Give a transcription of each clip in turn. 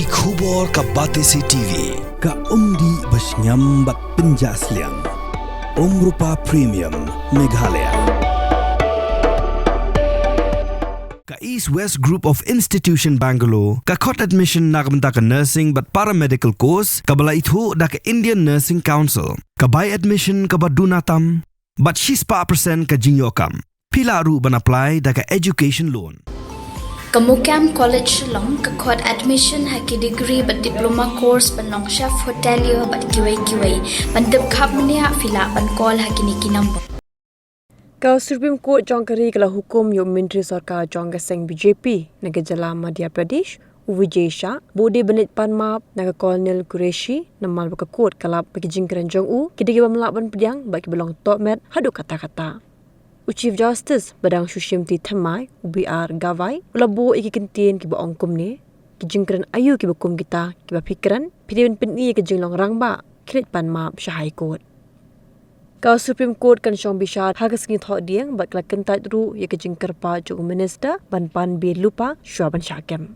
Ki khubor ka Batesi TV. Ka umdi basnyam bat penjaslian. Rupa Premium Meghalaya. Ka East West Group of Institution Bangalore. Ka khot admission nagamta ka nursing but paramedical course. Ka bala ithu da ka Indian Nursing Council. Ka buy admission ka badunatam. But she's pa percent ka jinyokam. Pila ru ban apply da ka education loan. Hukum College long ka khot admission haki degree but diploma course panong chef hotelier but QA ban dep khap mania fila ban call haki ni kinambo. Ka Supreme Court jongkari kala hukum yo Menteri Sarkar jonggaseng BJP naga Jala Madhya Pradesh Uvijesha bodi benit pan map naga Colonel Qureshi namal baka court kala bagi jingkran jong u kidigi bamlak ban pediang bagi belong Tohmet haduk kata-kata. Chief Justice Badang Shushimti Thamai UBR Gawai ulabo iki kentin ki ba ongkum ni ki jingkran ayu ki bakum kita ki ba pikran pidin penni ki jinglong rangba krit pan map High Court. Ka Supreme Court kan syong bishat hagas ngi thok dieng bat kala kentat ru ye ki jingkar pa jong minister ban pan bi lupa Shwaban Shakem.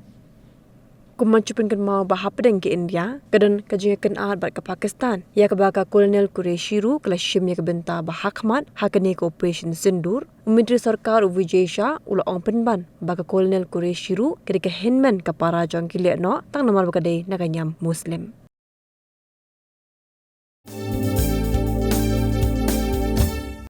Kumanchupin kan mau bahapdeng ke India kadan kajingakan ar bat ke Pakistan ya ke baka Colonel Qureshi ru kala shim ya ke benta bahakmat hakane ke operation Sindur Menteri Sarkar Uvijesha ula ong penban baka Colonel Qureshi ru ketika henman ke para jong kilek no tang namal baka dei naganyam Muslim.